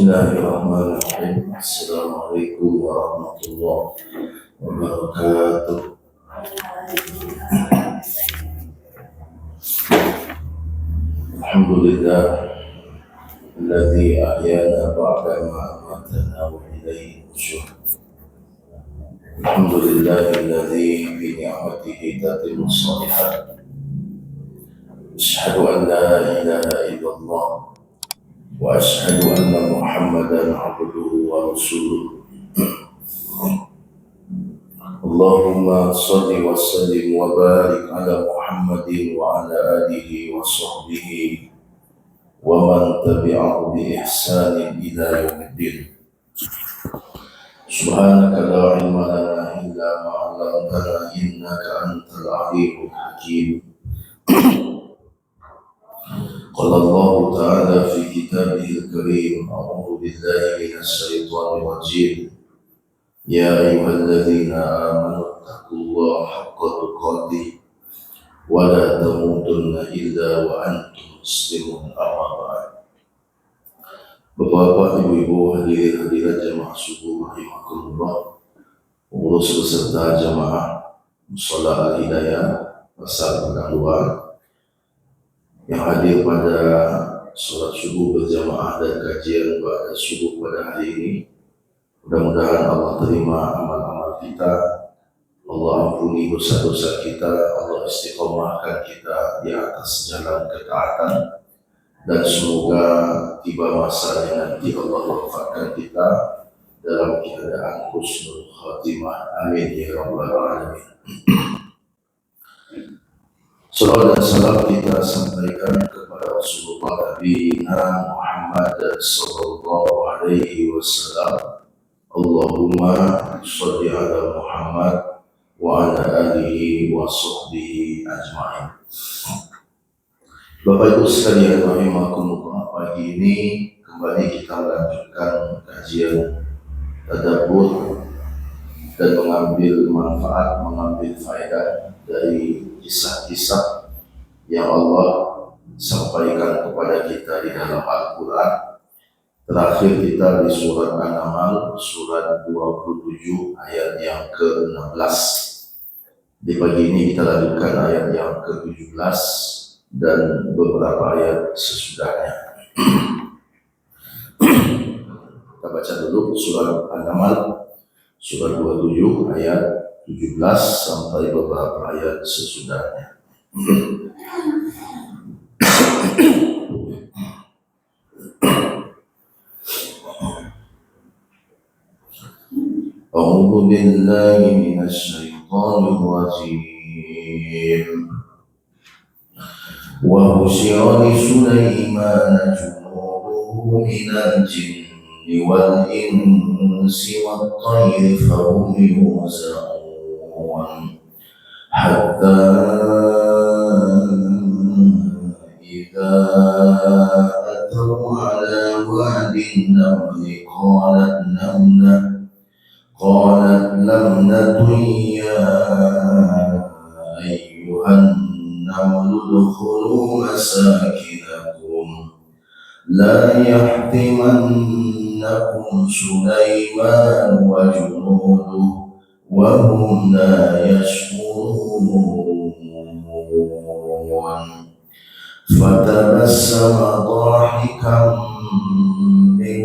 Bismillahirrahmanirrahim. Assalamualaikum warahmatullahi wabarakatuh. Alhamdulillah alladzi ahyana ba'da ma amatana wa ilayhi nusyur. Alhamdulillah alladzi bi ni'matihi tatimmu shalihat. Asyhadu an la ilaha illallah wa asyhadu anna Muhammadan abduhu wa rasuluh. Allahumma salli wa sallim wa barik ala Muhammadin wa ala alihi wa sahbihi wa man tabi'ahu bi ihsanin ila yaumiddin. Subhanaka la ilma lana illa ma 'allamtana innaka antal alimul hakim. قال الله تعالى في كتابه الكريم أعوذ بالله من الشيطان الرجيم يا أيها الذين آمنوا اتقوا الله حق تقاته ولا تموتن إلا وأنتم مسلمون أما بعد. Bapak-bapak, ibu-ibu, hadirin-hadirat jamaah subuh rahimakumullah, pengurus beserta jamaah Mushola Al-Hidayah Pasar Pekanbaru yang hadir pada sholat subuh berjamaah dan kajian pada subuh pada hari ini. Mudah-mudahan Allah terima amal-amal kita, Allah ampuni dosa-dosa kita, Allah istiqomahkan kita di atas jalan ketaatan, dan semoga tiba masanya nanti Allah wafatkan kita dalam keadaan husnul khatimah. Amin ya rabbal alamin. Salawat dan salam kita sampaikan kepada Rasulullah Nabi Muhammad sallallahu alaihi wasallam. Allahumma sholli ala Muhammad wa ala alihi wa sahbihi ajma'in. Bapak Ibu sekalian rahimakumullah, pagi ini kembali kita melanjutkan kajian tadabbur dan mengambil manfaat, mengambil faedah dari kisah-kisah yang Allah sampaikan kepada kita di dalam Al-Quran. Terakhir kita di surat An-Naml, surat 27 ayat yang ke-16. Di pagi ini kita lanjutkan ayat yang ke-17 dan beberapa ayat sesudahnya. Kita baca dulu surat An-Naml, surat 27 ayat 17 sampai beberapa ayat sesudahnya. A'udzu billahi minasy syaithanir rajim. Wa husyira li Sulaiman junuduhu minal jinni wal insi wat tayri fahum yuzaun hatta idza ataw ala wadin namli qalat lamnatun ya ayyuhan namlu udkhulu masakinakum la yahtimannakum Sulaiman wa junuduhu وهم لا يشعرون فتبسم ضاحكا من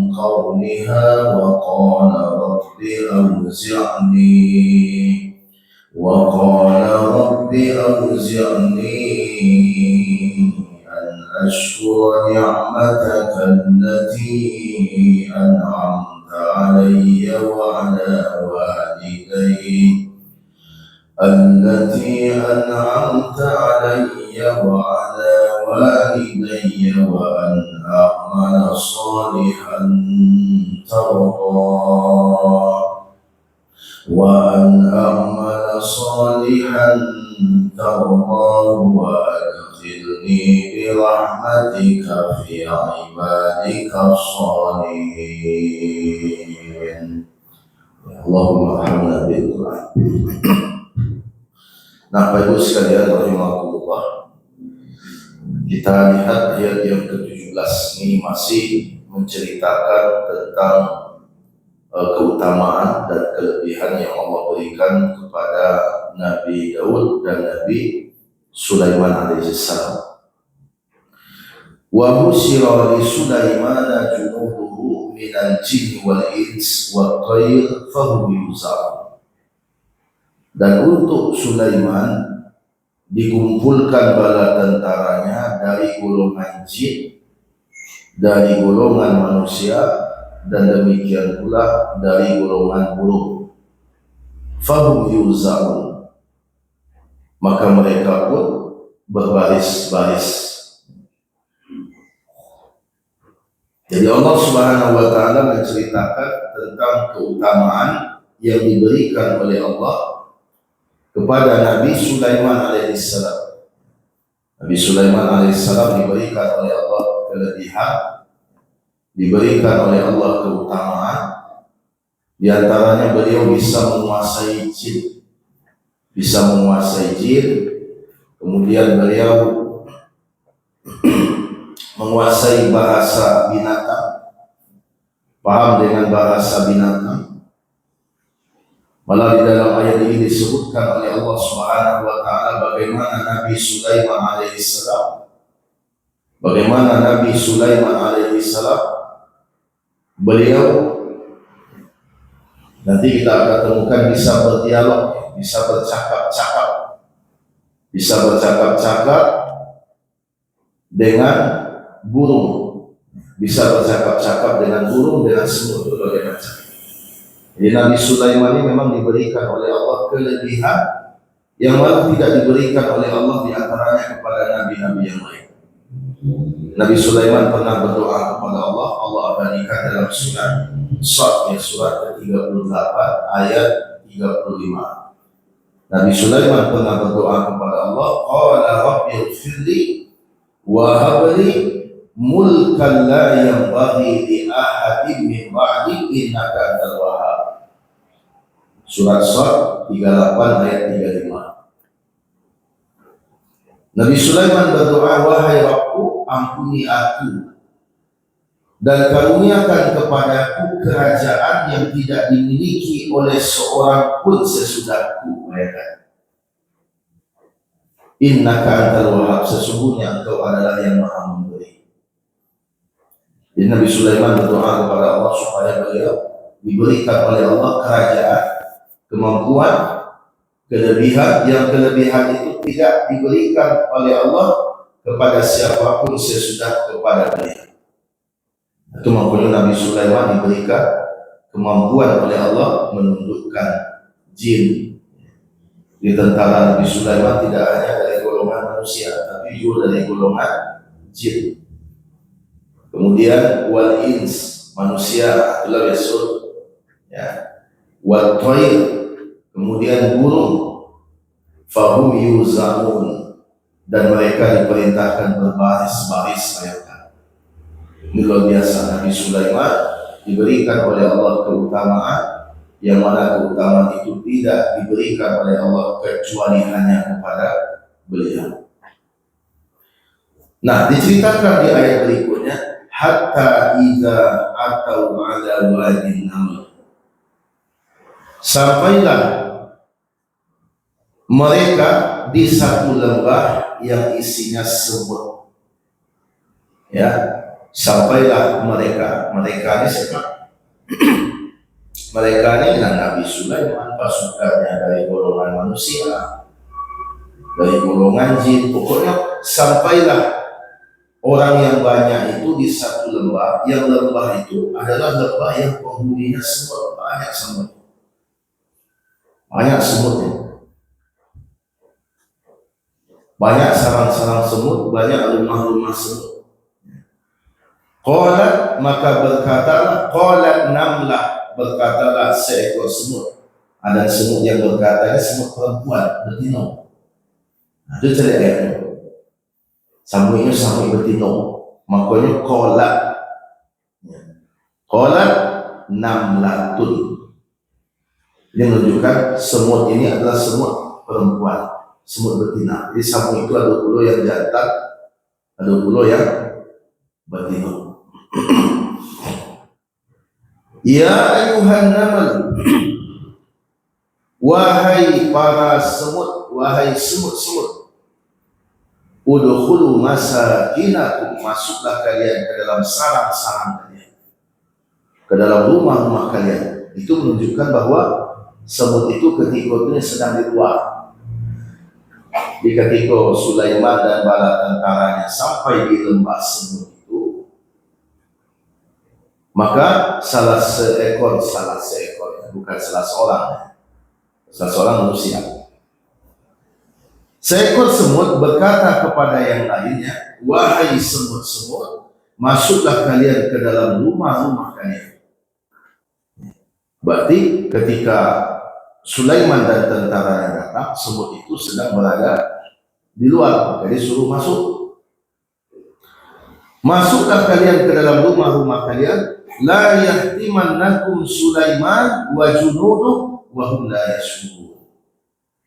قولها وقال رب أوزعني أن أشكر نعمتك التي أنعمت علي وعلى والدي وأن أعمل صالحا ترضاه وأدخلني برحمتك في عبادك الصالحين. Allahumma arhamna bil Quran. Nah, Bapak Ibu sekalian rahimakumullah, kita lihat ayat yang ke-17 ini masih menceritakan tentang keutamaan dan kelebihan yang Allah berikan kepada Nabi Daud dan Nabi Sulaiman alaihissalam. Wa busyira li Sulaimana junuduhu minal jinni wal ins wat tayr fahum yuzarun. Dan untuk Sulaiman dikumpulkan bala tentaranya dari golongan jin, dari golongan manusia, dan demikian pula dari golongan burung. Fahum yuzarun, maka mereka pun berbaris-baris. Jadi Allah Subhanahu wa taala menceritakan tentang keutamaan yang diberikan oleh Allah kepada Nabi Sulaiman alaihissalam. Nabi Sulaiman alaihissalam diberikan oleh Allah kelebihan, diberikan oleh Allah keutamaan. Di antaranya beliau bisa menguasai jin, kemudian beliau menguasai bahasa binatang, paham dengan bahasa binatang. Malah di dalam ayat ini disebutkan oleh Allah Subhanahu wa taala bagaimana Nabi Sulaiman alaihissalam beliau nanti kita akan temukan bisa berdialog, bisa bercakap-cakap dengan burung, dengan semut, berbagai macam. Jadi Nabi Sulaiman ini memang diberikan oleh Allah kelebihan yang malah tidak diberikan oleh Allah di antaranya kepada nabi-nabi yang lain. Nabi Sulaiman pernah berdoa kepada Allah, Allah abadikan dalam surat ke-38 ayat 35. Nabi Sulaiman pernah berdoa kepada Allah, qala rabbi ighfirli wa habli mulkan la yanbaghi li ahadin min ba'di innaka antal wahhab. Surat Sad 38 ayat 35. Nabi Sulaiman berdoa, wahai Rabbku, ampuni aku dan karuniakan kepadaku kerajaan yang tidak dimiliki oleh seorang pun sesudahku. Innaka antal wahhab, sesungguhnya engkau adalah yang maha memberi. Jadi Nabi Sulaiman berdoa kepada Allah supaya beliau diberikan oleh Allah kerajaan, kemampuan, kelebihan, yang kelebihan itu tidak diberikan oleh Allah kepada siapapun sesudah kepada beliau. Kemampuan Nabi Sulaiman diberikan kemampuan oleh Allah menundukkan jin. Di tentara Nabi Sulaiman tidak hanya dari golongan manusia, tapi juga dari golongan jin. Kemudian wal ins, manusia, itulah Rasul, ya. Wal tayr, kemudian burung, fahum yuzamun, dan mereka diperintahkan berbaris-baris mereka. Ini luar biasa. Nabi Sulaiman diberikan oleh Allah keutamaan yang mana keutamaan itu tidak diberikan oleh Allah kecuali hanya kepada beliau. Nah, diceritakan di ayat berikutnya, hatta idza atau ala wadin naml, sampailah mereka di satu lembah yang isinya semut. Ya, sampailah mereka ini siapa? Mereka ini adalah Nabi Sulaiman, pasukannya dari golongan manusia, dari golongan jin. Pokoknya sampailah orang yang banyak itu di satu lembah, yang lembah itu adalah lembah yang penghuninya semut, banyak semutnya, banyak sarang-sarang semut, banyak rumah-rumah semut. Qalat, maka berkatalah, qalat namlah, berkatalah seekor semut. Ada semut yang berkata, semut perempuan betina. Nah, itu cari ayatnya. Samui betina. Makanya qalat. Qalat namlatun. Ini menunjukkan semut ini adalah semut perempuan, semut betina. Jadi samui itu ada puluh yang jantan, ada puluh yang betina. Ya ayuhan namal, wahai para semut, wahai semut-semut, udkhulu masakinakum, masuklah kalian ke dalam sarang-sarang kalian, ke dalam rumah-rumah kalian. Itu menunjukkan bahwa semut itu ketika itu sedang di luar. Di ketika Sulaiman dan bala tentaranya sampai di lembah semut itu, maka salah seekor, bukan salah seorang manusia, seekor semut berkata kepada yang lainnya, wahai semut-semut, masuklah kalian ke dalam rumah-rumah kalian. Berarti ketika Sulaiman dan tentaranya datang, semut itu sedang berada di luar, jadi suruh masuk. Masuklah kalian ke dalam rumah-rumah kalian, la yahtimannakum Sulaiman wa junuduh wa hum la yashurun.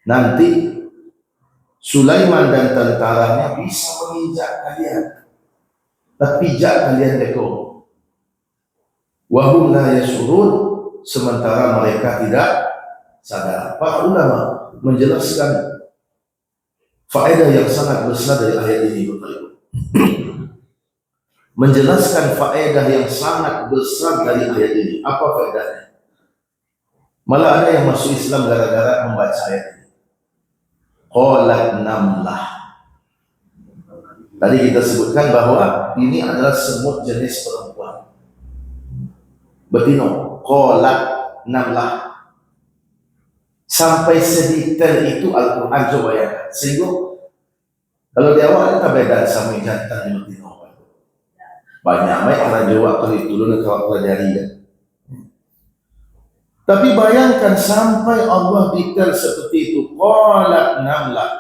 Nanti Sulaiman dan tentaranya bisa menginjak kalian, terpijak kalian dekor. Wa hum la yashurun, sementara mereka tidak sadar. Para ulama menjelaskan faedah yang sangat besar dari ayat ini, Bapak Ibu. Menjelaskan faedah yang sangat besar dari ayat ini. Apa faedahnya? Malah ada yang masuk Islam gara-gara membaca ayat ini. Qalat namlah. Tadi kita sebutkan bahwa ini adalah semut jenis perempuan, betina. Qalat namlah. Sampai sedetail itu Al-Quran, coba ya. Sehingga kalau di awal kita beda sama jantan di betina. Banyak baik karena Jawa kalau itu dulu kalau pelajari ya. Tapi bayangkan sampai Allah detail seperti itu. Qalat namlah,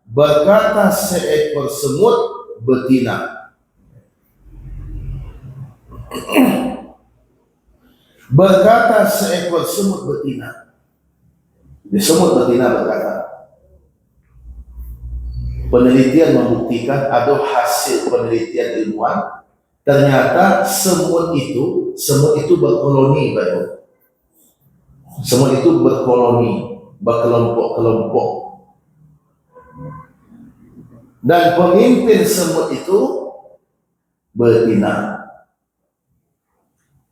berkata seekor semut betina. Berkata seekor semut betina. Di semut betina berkata. Penelitian membuktikan, ada hasil penelitian ilmuwan, ternyata semut itu berkoloni, Bapak. Semut itu berkoloni, berkelompok-kelompok. Dan pemimpin semut itu betina.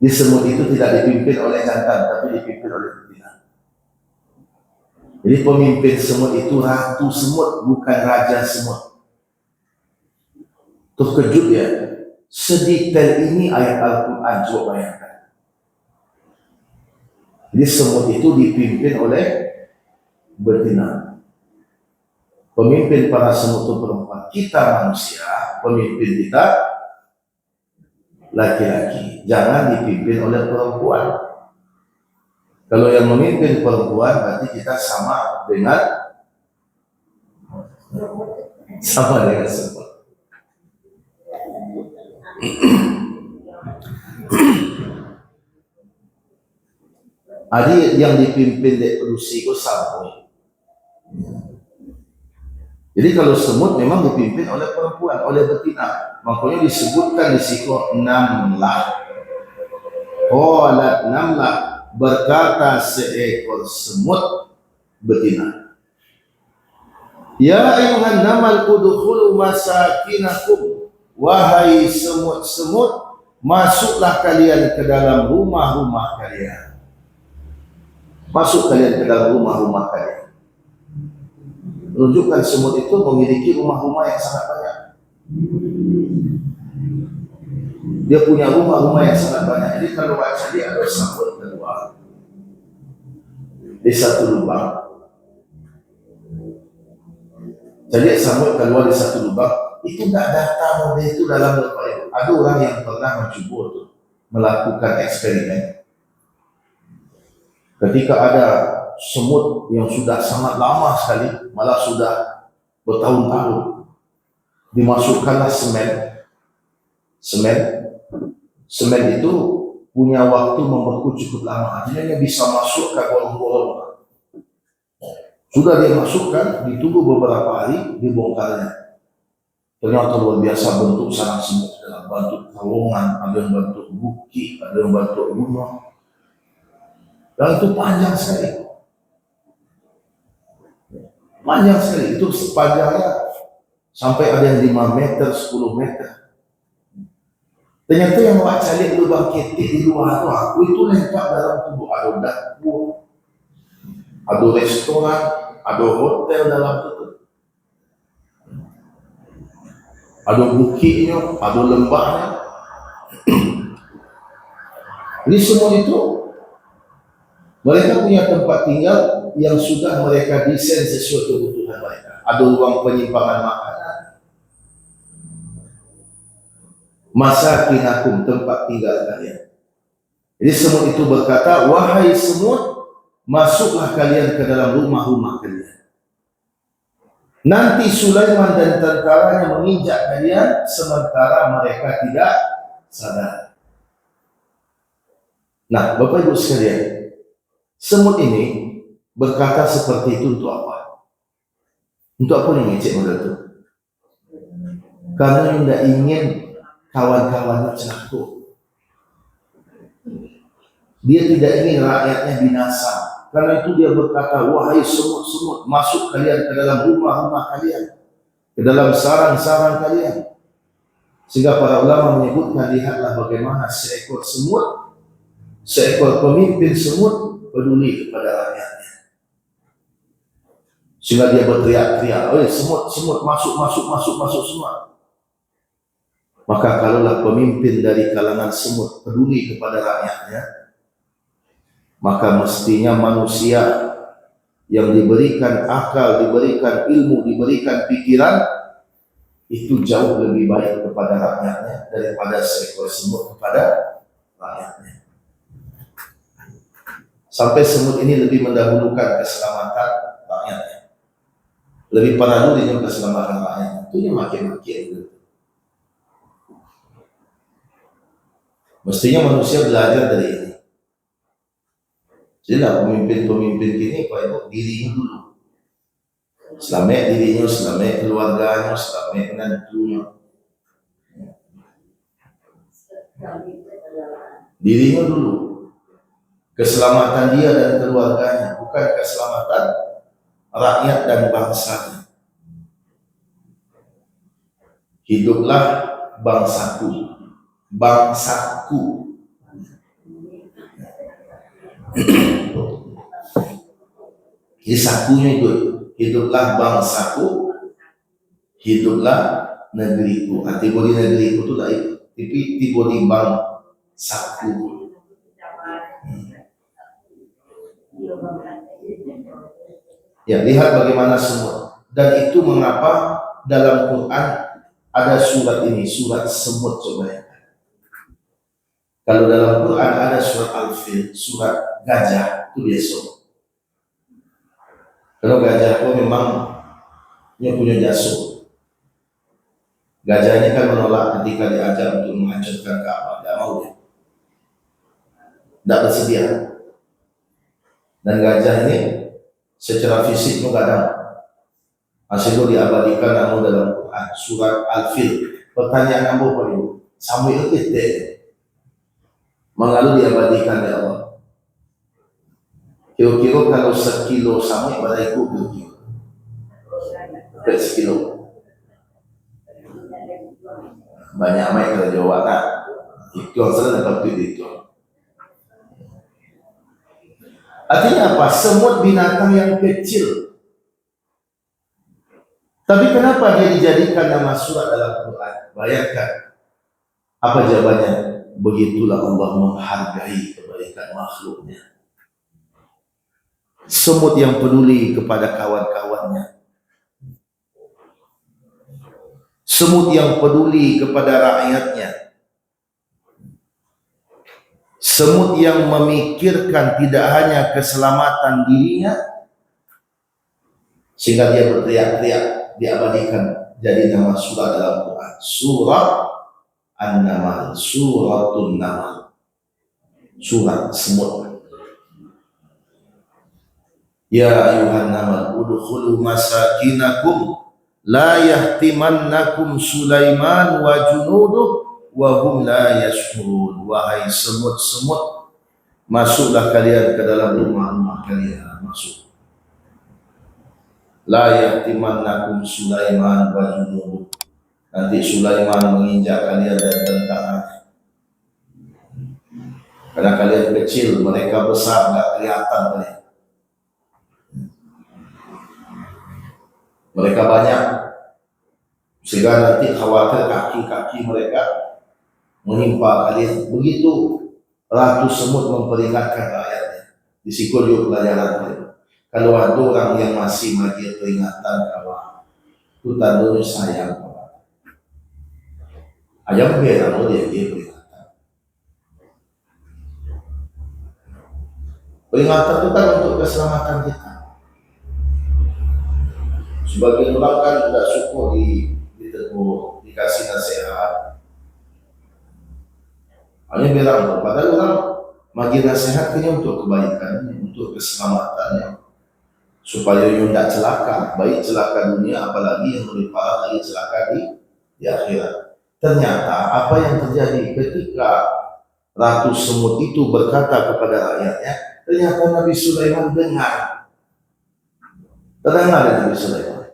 Di semut itu tidak dipimpin oleh jantan, tapi dipimpin oleh betina. Jadi pemimpin semut itu ratu semut, bukan raja semut. Terkejut ya. Sedetail ini ayat Al-Quran, coba bayangkan. Jadi semut itu dipimpin oleh betina. Pemimpin para semut itu perempuan. Kita manusia, pemimpin kita laki-laki. Jangan dipimpin oleh perempuan. Kalau yang memimpin perempuan, berarti kita sama dengan semut. Adi yang dipimpin dek Rusi itu sampai. Jadi kalau semut memang dipimpin oleh perempuan, oleh betina. Makanya disebutkan di situ namlah. Qalat namlah, berkata seekor semut betina. Ya ayuhan namal udkhulu masakinakum, wahai semut-semut, masuklah kalian ke dalam rumah-rumah kalian. Masuk kalian ke dalam rumah-rumah kalian. Menunjukkan semut itu memiliki rumah-rumah yang sangat banyak. Dia punya rumah-rumah yang sangat banyak. Jadi kalau baca dia ada semut keluar di satu lubang. Jadi semut keluar di satu lubang. Itu tidak data model itu dalam lubang itu. Ada orang yang pernah mencoba untuk melakukan eksperimen. Ketika ada semut yang sudah sangat lama sekali, malah sudah bertahun-tahun, dimasukkanlah semen itu punya waktu membeku cukup lama, artinya dia bisa masuk ke golong-golong. Sudah dia masukkan, ditunggu beberapa hari, dibongkarnya. Ternyata luar biasa bentuk sarang semut, dalam bentuk terowongan, ada yang bentuk bukit, ada yang bentuk gunung. Dan itu panjang sekali. Panjang sekali. Itu sepanjangnya sampai ada yang 5 meter, 10 meter. Ternyata yang awak cari lubang ketik di luar itu, aku itu lengkap dalam tubuh. Ada dapur, ada restoran, ada hotel dalam itu. Ada bukitnya, ada lembahnya. Jadi semua itu mereka punya tempat tinggal yang sudah mereka desain sesuai kebutuhan mereka. Ada ruang penyimpangan makanan, masakinakum, tempat tinggal kalian. Jadi semut itu berkata, wahai semut, masuklah kalian ke dalam rumah-rumah kalian. Nanti Sulaiman dan tentaranya menginjak kalian sementara mereka tidak sadar. Nah, Bapak Ibu sekalian, semut ini berkata seperti itu untuk apa? Untuk apa yang ngecek modal itu? Karena dia tidak ingin kawan-kawannya celaka. Dia tidak ingin rakyatnya binasa. Karena itu dia berkata, wahai semut-semut, masuk kalian ke dalam rumah-rumah kalian, ke dalam sarang-sarang kalian. Sehingga para ulama menyebutkan, lihatlah bagaimana seekor semut, seekor pemimpin semut peduli kepada rakyatnya. Sehingga dia berteriak-teriak, oh semut masuk semua. Maka kalaulah pemimpin dari kalangan semut peduli kepada rakyatnya, maka mestinya manusia yang diberikan akal, diberikan ilmu, diberikan pikiran, itu jauh lebih baik kepada rakyatnya daripada seekor semut kepada rakyatnya. Sampai semut ini lebih mendahulukan keselamatan rakyatnya, lebih parah dengan keselamatan rakyatnya. Itu yang makin-makin. Mestinya manusia belajar dari ini. Jadi lah pemimpin-pemimpin kini Pak dirinya dulu. Selamat dirinya, selamat keluarganya, selamat menantunya. Dirinya dulu. Keselamatan dia dan keluarganya, bukan keselamatan rakyat dan bangsanya. Hiduplah bangsaku. Bangsaku. Jadi sakunya itu, hiduplah bangsaku, hiduplah negeriku. Tiba di negeriku itu lah, tiba di bangsaku. Ya, lihat bagaimana semut. Dan itu mengapa dalam Quran ada surat ini, surat semut. Coba ya. Kalau dalam Quran ada surat Al-Fil, surat gajah, itu biasa. Kalau gajah itu memang punya jasa. Gajah ini kan menolak ketika diajar untuk menghancurkan Ka'bah, tidak mau dia. Tidak bersedia. Dan gajah ini secara fisik itu kadang masih diabadikan namun dalam Quran, surat Al-Fil. Pertanyaan kamu Pak Ibu, Samuel itu mengalu diabadikan ya Allah. Kira-kira kalau 1 kilo Samuel pada ikut kilo. Berapa sekilo? Banyak amat kalau Jawa kan. Itu yang sering dapat itu. Artinya apa? Semut binatang yang kecil. Tapi kenapa dia dijadikan nama surat dalam Quran? Bayangkan. Apa jawabannya? Begitulah Allah menghargai kebaikan makhluknya. Semut yang peduli kepada kawan-kawannya. Semut yang peduli kepada rakyatnya. Semut yang memikirkan tidak hanya keselamatan dirinya, sehingga dia berteriak-teriak, diabadikan jadi nama surat dalam Quran. Surat An-Naml, Suratun Naml, surat semut. Ya ayuhan naml udkhulu masakinakum la yahtimannakum Sulaiman wa junuduh wa hum la yashurun. Wahai semut-semut, masuklah kalian ke dalam rumah-rumah kalian, masuk. La yahtimannakum Sulaiman wa junuduh. Nanti Sulaiman menginjak kalian dan tentara. Karena kalian kecil, mereka besar, nggak kelihatan kalian. Mereka banyak, sehingga nanti khawatir kaki-kaki mereka menimpa kalian. Begitu Ratu Semut memperingatkan rakyatnya. Disikul yuk pelajaran kalian. Kalau ada orang yang masih bagi peringatan kawan, itu tandanya sayang kawan. Ayam berang dia peringatan. Peringatan itu kan untuk keselamatan kita. Sebagian orang kan tidak suka ditegur, dikasih nasihat. Hanya bilang, padahal orang bagi nasihat ini untuk kebaikannya, untuk keselamatannya, supaya dia tidak celaka, baik celaka dunia, apalagi yang lebih parah lagi celaka di akhirat. Ternyata apa yang terjadi ketika Ratu Semut itu berkata kepada rakyatnya, ternyata Nabi Sulaiman dengar. Terdengar Nabi Sulaiman.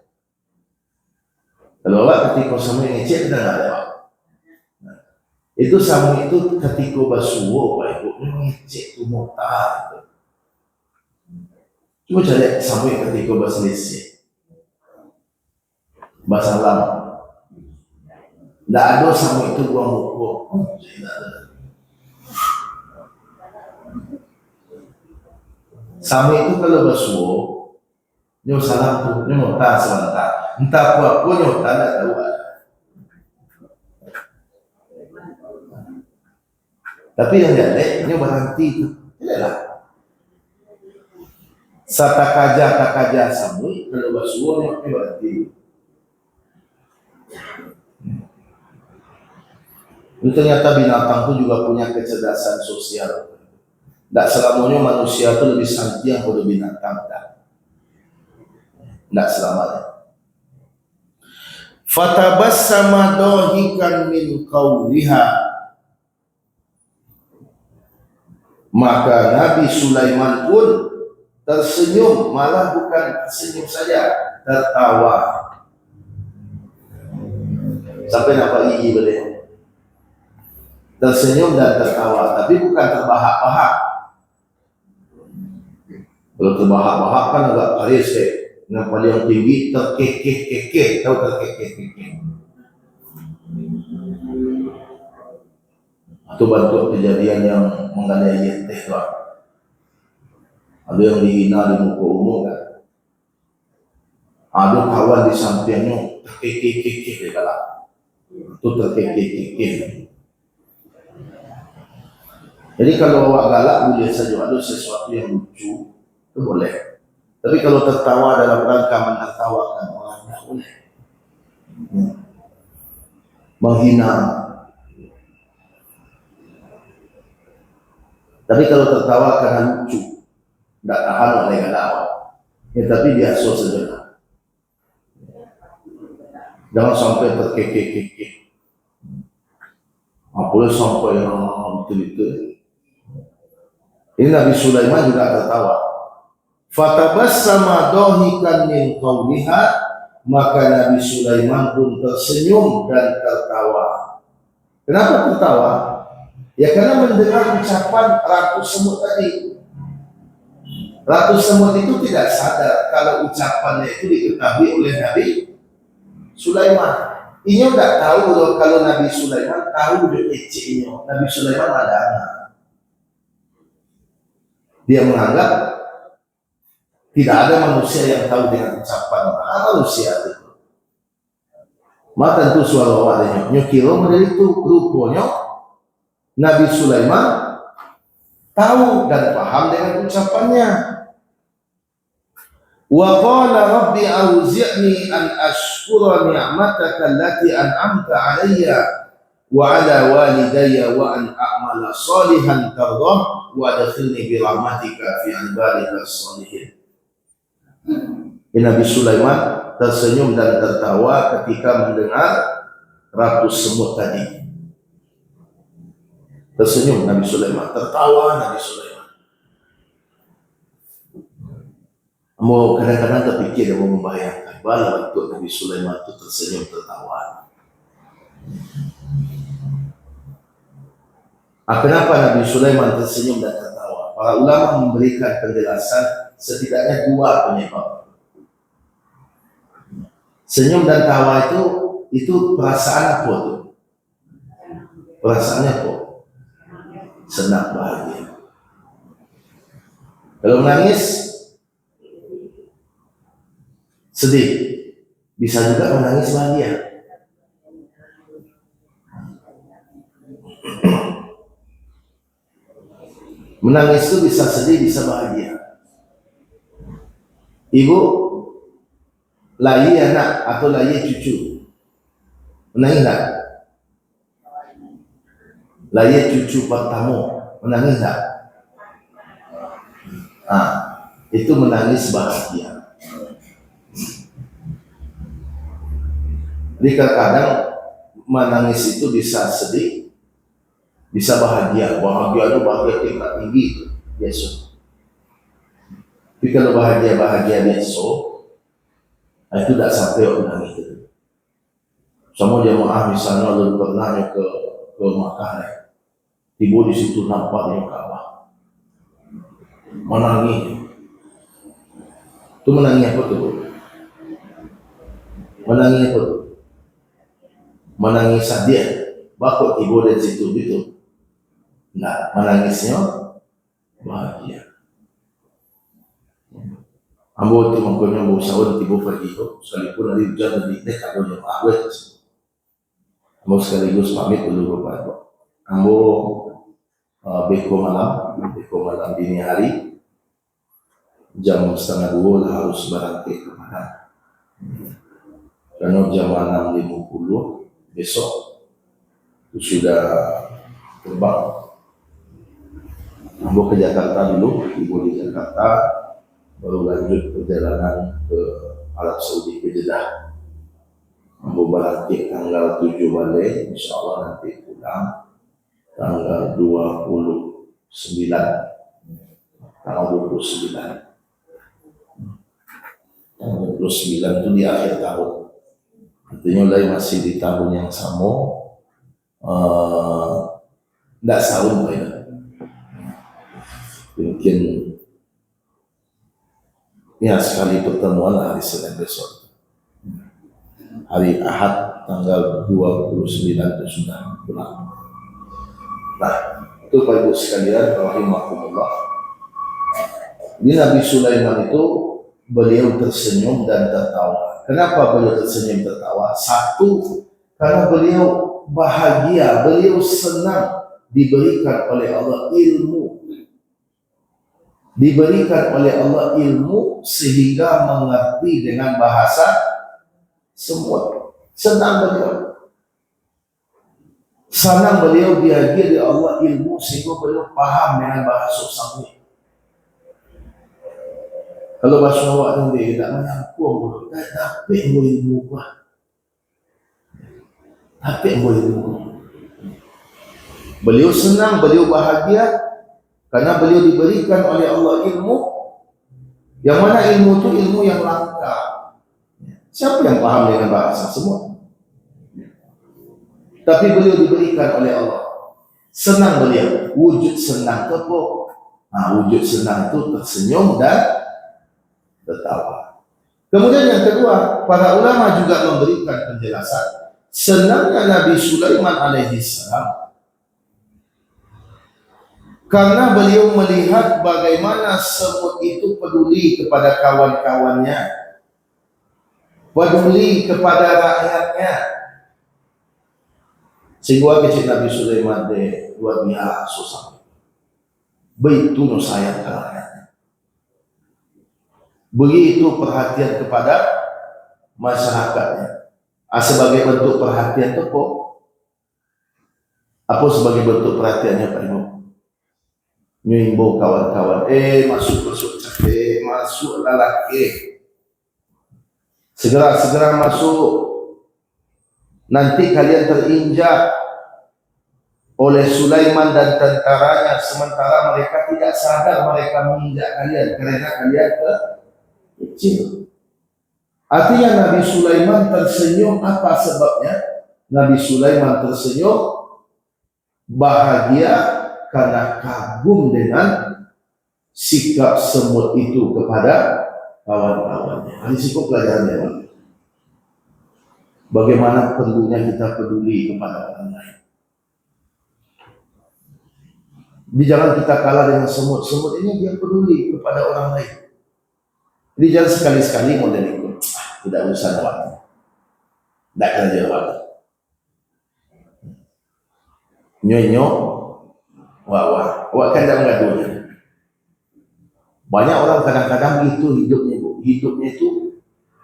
Kalau Allah ketika semua ngecek dengar ya. Itu sama itu ketika basuwo Pak Ibu ngecek tu motor. Cuma cari sampai ketika berselisih. Bahasa lama. Tidak ada sama itu buang buku. Sama itu kalau basuwo, nyo salam tu, nyo tak sebentar. Entah apa nyo tak ada tahu. Tapi yang jadi, nyo berhenti tu, tidaklah. Satakaja samui kalau basuwo nyo berhenti. Itu ternyata binatang itu juga punya kecerdasan sosial. Tidak selamanya manusia itu lebih santai yang pada binatang. Tidak selamanya. Fatabassama dahikan min qawliha. Maka Nabi Sulaiman pun tersenyum, malah bukan tersenyum saja, tertawa. Sampai nampak gigi beliau. Tersenyum dan tertawa, tapi bukan terbahak-bahak. Kalau terbahak-bahak kan agak paris yang paling tinggi terkekeh-kekeh, tahu terkekeh-kekeh. Itu bentuk kejadian yang menganiaya teh lah. Ada yang dihina di muka umum kan. Ada kawan di sampingnya terkekeh-kekeh di dalam. Itu terkekeh-kekeh. Jadi kalau awak galak boleh saja ada sesuatu yang lucu, itu boleh. Tapi kalau tertawa dalam rangka menertawakan orang, tidak boleh. Menghina. Tapi kalau tertawa karena lucu, tidak tahan oleh galak. Ya, tapi biasa saja. Jangan sampai terkekeh-kekeh. Boleh sampai betul-betul. Ini Nabi Sulaiman juga tertawa. Fatabassama dahikan min qawliha, maka Nabi Sulaiman pun tersenyum dan tertawa. Kenapa tertawa? Ya karena mendengar ucapan Ratu Semut tadi. Ratu Semut itu tidak sadar kalau ucapannya itu diketahui oleh Nabi Sulaiman. Ini tidak tahu kalau Nabi Sulaiman tahu ini. Nabi Sulaiman ada anak. Dia menganggap tidak ada manusia yang tahu dengan ucapan manusia itu. Maka tentu suara awalnya nyukiro dari itu rupanya Nabi Sulaiman tahu dan paham dengan ucapannya. Wa qala rabbi auzi'ni an ashkura ni'mataka allati an'amta 'alayya wa 'ala walidayya wa an a'mala salihan tardah wa adkhilni bi rahmatika fi ibadika sholihin. Nabi Sulaiman tersenyum dan tertawa ketika mendengar Ratu Semut tadi. Tersenyum Nabi Sulaiman, tertawa Nabi Sulaiman. Mau kadang-kadang terpikir mau membayangkan bala waktu Nabi Sulaiman itu tersenyum tertawa. Kenapa Nabi Sulaiman tersenyum dan tertawa? Para ulama memberikan penjelasan setidaknya dua penyebab. Senyum dan tawa itu perasaan apa tuh? Perasaannya apa? Senang, bahagia. Kalau menangis, sedih. Bisa juga menangis bahagia. Menangis itu bisa sedih, bisa bahagia. Ibu layi anak atau layi cucu, menangis tak? Layi cucu pertama, menangis tak? Itu menangis bahagia. Jadi kadang-kadang menangis itu bisa sedih, bisa bahagia. Bahagia itu bahagia tingkat tinggi itu biasa. Tapi kalau bahagia biasa, itu tidak sampai orang itu. Sama jemaah misalnya lalu pernah ke Makkah, tiba di situ nampaknya Ka'bah, menangis. Itu menangis apa tuh? Menangis apa tuh? Menangis sadia. Bakal tiba dari situ gitu. Nah, menangisnya bahagia. Ambo itu makanya mau sahur tiba pergi itu, sekalipun hari hujan dan diktek aku jemaah awet. Ambo sekaligus pamit dulu Bapak. Ambo beko malam dini hari jam 1:30 harus berangkat ke mana? Karena jam 6.50 besok sudah terbang. Ambo ke Jakarta dulu, ibu di Jakarta, baru lanjut perjalanan ke Arab Saudi ke Jeddah. Ambo berangkat tanggal 7 balik, insya Allah nanti pulang tanggal 29. Tanggal 29. Tanggal 29 itu di akhir tahun. Artinya masih di tahun yang sama. Tidak setahun ya. Mungkin ya sekali pertemuan hari Senin besok. Hari Ahad tanggal 29 itu sudah pulang. Nah, itu Bapak Ibu sekalian, rahimakumullah. Di Nabi Sulaiman itu beliau tersenyum dan tertawa. Kenapa beliau tersenyum tertawa? Satu, karena beliau bahagia, beliau senang diberikan oleh Allah ilmu. Diberikan oleh Allah ilmu sehingga mengerti dengan bahasa semua. Senang beliau dihadiri Allah ilmu sehingga beliau paham dengan bahasa semua. Kalau bahasa awak nanti tidak menyambung, tapi ilmu bah, tapi ilmu. Beliau senang, beliau bahagia karena beliau diberikan oleh Allah ilmu, yang mana ilmu itu ilmu yang langka. Siapa yang paham dengan bahasa semua? Tapi beliau diberikan oleh Allah. Senang beliau, wujud senang itu apa? Wujud senang itu tersenyum dan tertawa. Kemudian yang kedua, para ulama juga memberikan penjelasan. Senangnya Nabi Sulaiman alaihissalam karena beliau melihat bagaimana semut itu peduli kepada kawan-kawannya, peduli kepada rakyatnya. Sehingga kecil Nabi Sulaiman luar biasa susah. Begitu sayang ke rakyatnya. Begitu perhatian kepada masyarakatnya. Sebagai bentuk perhatian itu kok? Apa sebagai bentuk perhatiannya Pak Ibu? Nyimbo kawan-kawan, masuk lelaki, segera masuk, nanti kalian terinjak oleh Sulaiman dan tentaranya, sementara mereka tidak sadar mereka menginjak kalian karena kalian Kecil. Artinya Nabi Sulaiman tersenyum, apa sebabnya? Nabi Sulaiman tersenyum bahagia karena kagum dengan sikap semut itu kepada kawan-kawannya. Ini cukup pelajarannya. Bagaimana perlunya kita peduli kepada orang lain. Jangan kita kalah dengan semut. Semut ini dia peduli kepada orang lain. Jadi jangan sekali-sekali model itu. Tidak usah waktu. Tidak kerja waktu. Nyonyok, wah, kan tidak mengadunya. Banyak orang kadang-kadang itu hidupnya, Bu. Hidupnya itu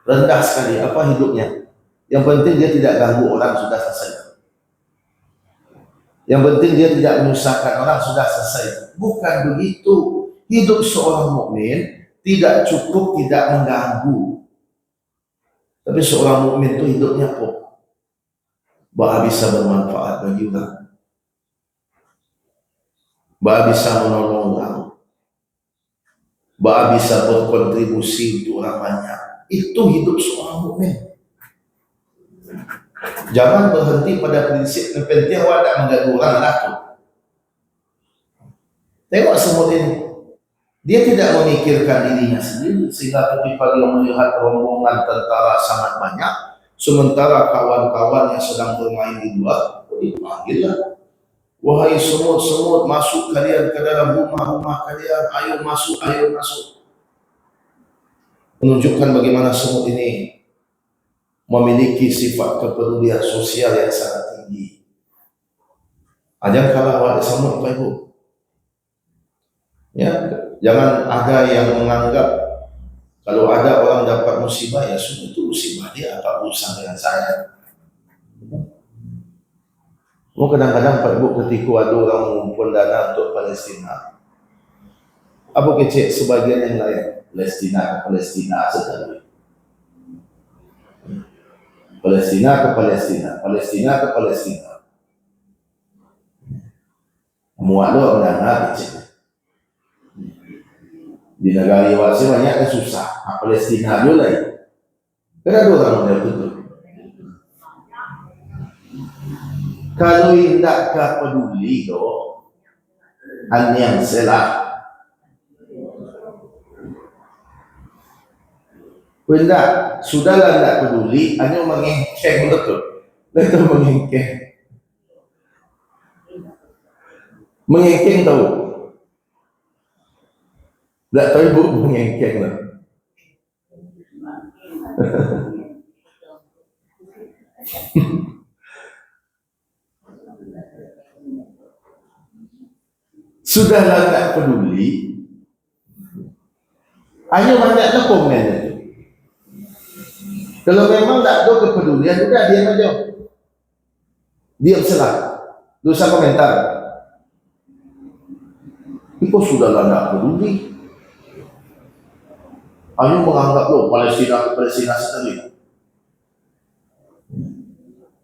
rendah sekali. Apa hidupnya? Yang penting dia tidak ganggu orang, sudah selesai. Yang penting dia tidak menyusahkan orang, sudah selesai. Bukan begitu. Hidup seorang mukmin tidak cukup tidak mengganggu. Tapi seorang mukmin itu hidupnya kok bisa bermanfaat bagi orang. Bisa menolong orang. Bisa berkontribusi untuk orang banyak. Itu hidup seorang mukmin. Jangan berhenti pada prinsip yang penting awak tak mengganggu orang laku. Tengok semut ini. Dia tidak memikirkan dirinya sendiri, sehingga ketika dia melihat rombongan tentara sangat banyak, sementara kawan-kawan yang sedang bermain di luar, dipanggillah. Wahai semut-semut, masuk kalian ke dalam rumah-rumah kalian, ayo masuk, ayo masuk. Menunjukkan bagaimana semut ini memiliki sifat kepedulian sosial yang sangat tinggi. Jangan kalah awak semut, Pak Ibu. Ya, jangan ada yang menganggap kalau ada orang dapat musibah, ya sudah itu musibah dia, apa urusan dengan saya. Kadang-kadang Pak Ibu ketika ada orang mengumpul dana untuk Palestina, apa kecil sebagian yang lain, Palestina sekali. Palestina ke Palestina. Muat doa mendengar kecil. Di negara Iwasi banyak yang susah. Palestina dulu lagi. Kenapa orang model itu? Kalau tidak peduli doh, yang salah. Tidak, sudahlah tidak peduli, hanya mengengkeng betul mengengkeng. Mengengkeng tahu? Tidak tahu Ibu mengengkeng lah. Sudahlah tidak peduli, hanya banyaklah komen itu. Kalau memang tidak ada kepedulian, sudah diam aja. Diam selah. Dosa komentar. Itu sudahlah tidak peduli. Hanya menganggap Palestina sekali.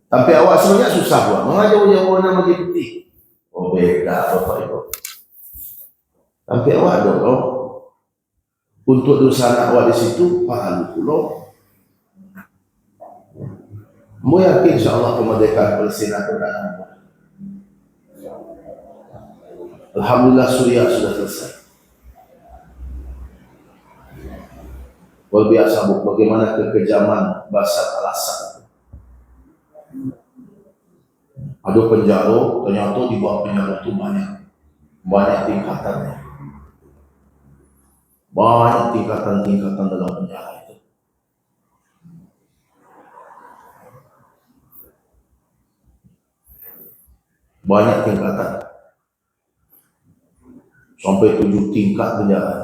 Tapi awak sebenarnya susah buat. Mengajau-jauh nama dipeti. Beda Bapak Ibu. Tapi awak ada untuk dosa anak awak di situ pahala pulau. Mau yakin insya Allah kemerdekaan Palestina kemenangan. Alhamdulillah Suriah sudah selesai. Luar biasa Bu, bagaimana kekejaman Bashar al-Assad. Ada penjara, ternyata di bawah penjara itu banyak tingkatannya. Banyak tingkatan dalam penjara itu. Banyak tingkatan. Sampai 7 tingkat penjara.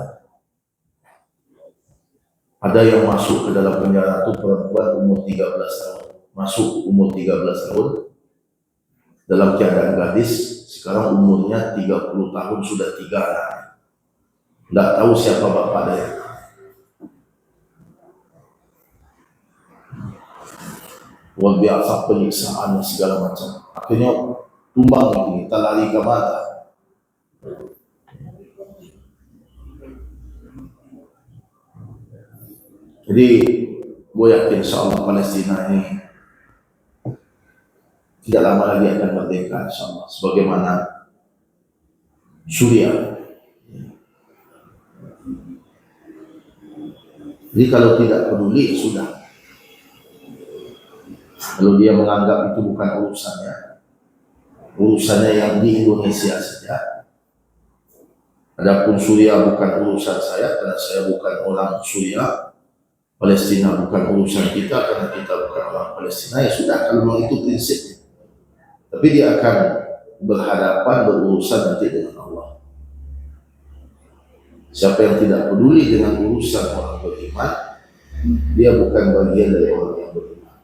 Ada yang masuk ke dalam penjara itu perempuan umur 13 tahun. Masuk umur 13 tahun. Dalam keadaan gadis, sekarang umurnya 30 tahun, sudah 3 anak. Tidak tahu siapa bapak dia. Luar biasa penyiksaan segala macam. Akhirnya tumbang ini, tak lari ke mata. Jadi gue yakin insya Allah Palestina ini tidak lama lagi akan merdeka insya Allah, sebagaimana Suriah. Jadi kalau tidak peduli ya sudah. Kalau dia menganggap itu bukan urusannya yang di Indonesia saja. Adapun Suriah bukan urusan saya karena saya bukan orang Suriah. Palestina bukan urusan kita karena kita bukan orang Palestina. Ya sudah, kalau memang itu prinsipnya. Tapi dia akan berhadapan berurusan nanti dengan Allah. Siapa yang tidak peduli dengan urusan orang beriman, dia bukan bagian dari orang yang beriman.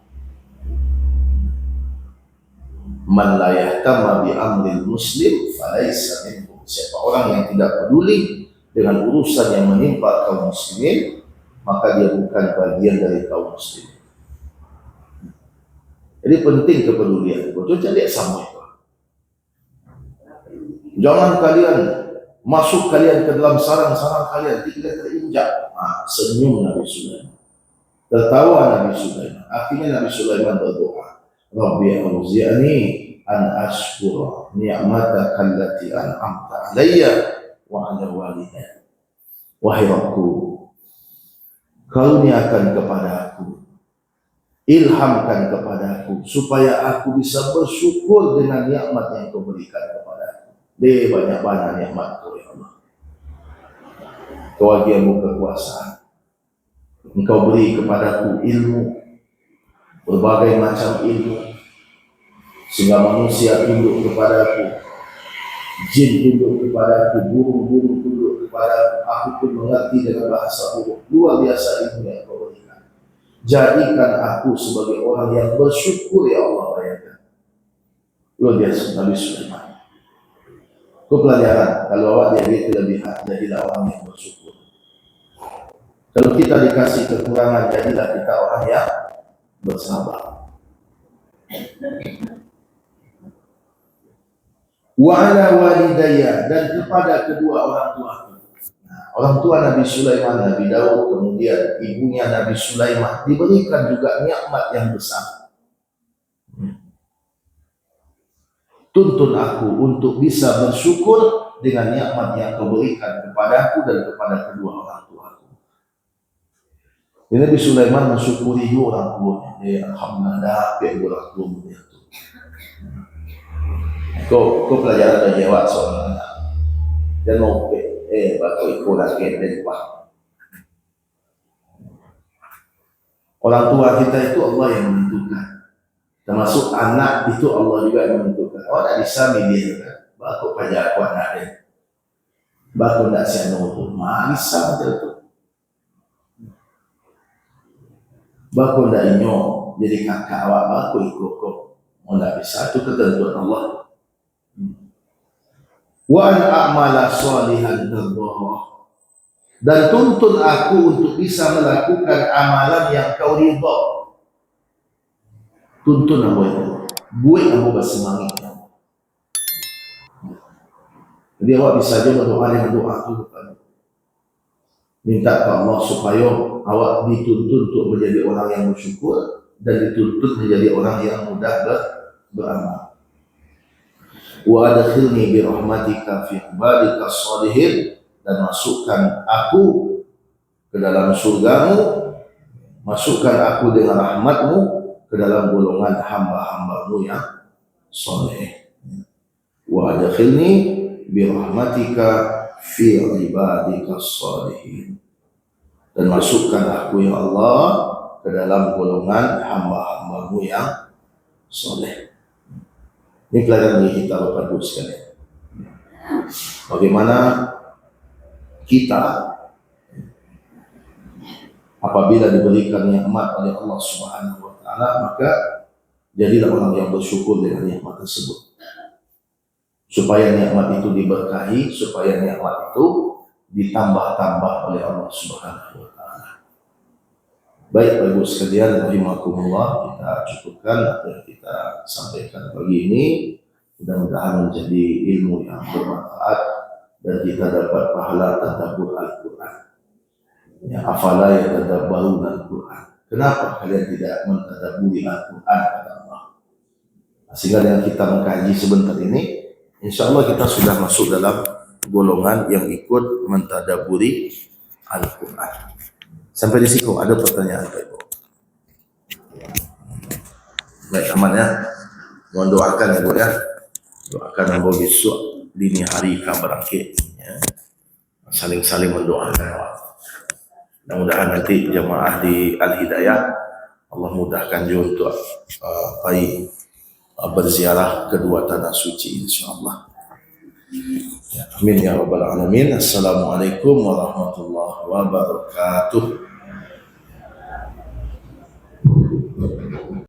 Man la yahtama bi amril muslim falaysa minhum. Siapa orang yang tidak peduli dengan urusan yang menimpa kaum muslimin, maka dia bukan bagian dari kaum muslimin. Jadi penting kepedulian. Betul jadi sama itu. Jangan kalian masuk kalian ke dalam sarang-sarang kalian, tidak terinjak. Senyum Nabi Sulaiman, tertawa Nabi Sulaiman. Akhirnya Nabi Sulaiman berdoa, Rabbi auzi'ni an ashkura ni'mataka allati an'amta alayya wa ala walidayya. Wahai Rabbku, karuniakan kepadaku, ilhamkan kepadaku supaya aku bisa bersyukur dengan nikmat yang kau berikan kepadaku. Banyak-banyak nikmat kau ya Allah. Kewajibanmu kekuasaan. Engkau beri kepadaku ilmu, berbagai macam ilmu, sehingga manusia tunduk kepadaku, jin tunduk kepadaku, burung-burung tunduk kepadaku. Aku pun mengerti dengan bahasa burung. Luar biasa ilmu yang kau berikan. Jadikan aku sebagai orang yang bersyukur ya Allah, bayangkan. Luar biasa Nabi Sulaiman. Itu pelajaran. Kalau awak jadi kelebihan, jadilah orang yang bersyukur. Kalau kita dikasih kekurangan, jadilah kita orang yang bersabar. Wa ala walidayya, dan kepada kedua orang tuaku. Nah, orang tua Nabi Sulaiman, Nabi Daud, kemudian ibunya Nabi Sulaiman diberikan juga nikmat yang besar. Tuntun aku untuk bisa bersyukur dengan nikmat yang kau berikan kepadaku dan kepada kedua orang tuaku. Nabi Sulaiman mensyukuri dua orang tuanya. Alhamdulillah, orang tuanya itu. Kau pelajaran dari jawab soal anak. Dan mau batu ikut lagi dari lupa. Orang tua kita itu Allah yang menentukan. Termasuk anak itu Allah juga yang menentukan. Oh, tak bisa milih kan? Batu pajak aku anak dia. Batu tak siap nunggu. Bisa macam itu. Batu tak inyo jadi kakak awak batu ikut kok. Oh, tak bisa. Itu ketentuan Allah. Wa an a'mala shalihan tardha, dan tuntun aku untuk bisa melakukan amalan yang kau ridha. Tuntun aku itu, buat aku bersemangat. Jadi awak bisa aja berdoa dengan doa itu, minta ke Allah supaya awak dituntun untuk menjadi orang yang bersyukur dan dituntun menjadi orang yang mudah beramal. Wa adkhilni bi rahmatika fi ibadika shalihin, dan masukkan aku ke dalam surgamu, masukkan aku dengan rahmatmu ke dalam golongan hamba-hambamu yang saleh. Wa adkhilni bi rahmatika fi ibadika shalihin, dan masukkan aku ya Allah ke dalam golongan hamba-hambamu yang saleh. Ini pelajaran dari kita Bapak Ibu sekalian. Bagaimana kita apabila diberikan nikmat oleh Allah Subhanahu wa taala, maka jadilah orang yang bersyukur dengan nikmat tersebut. Supaya nikmat itu diberkahi, supaya nikmat itu ditambah-tambah oleh Allah Subhanahu wa taala. Baik Bapak Ibu sekalian, rahimakumullah, kita cukupkan apa yang kita sampaikan pagi ini. Mudah-mudahan menjadi ilmu yang bermanfaat dan kita dapat pahala tadabbur Al-Quran. Ya, afala yatadabbaruna al-Quran. Kenapa kalian tidak mentadabburi Al-Quran, kata Allah. Sehingga dengan kita mengkaji sebentar ini, insya Allah kita sudah masuk dalam golongan yang ikut mentadabburi Al-Quran. Sampai di situ ada pertanyaan, Pak Ibu? Baik, aman ya. Mohon doakan ya Bu ya. Doakan bahwa besok dini hari kita bangkit. Ya. Saling-saling mendoakan. Mudah-mudahan nanti jemaah di Al-Hidayah Allah mudahkan juga untuk berziarah kedua tanah suci insyaallah. Ya, amin ya rabbal alamin. Assalamualaikum warahmatullahi wabarakatuh.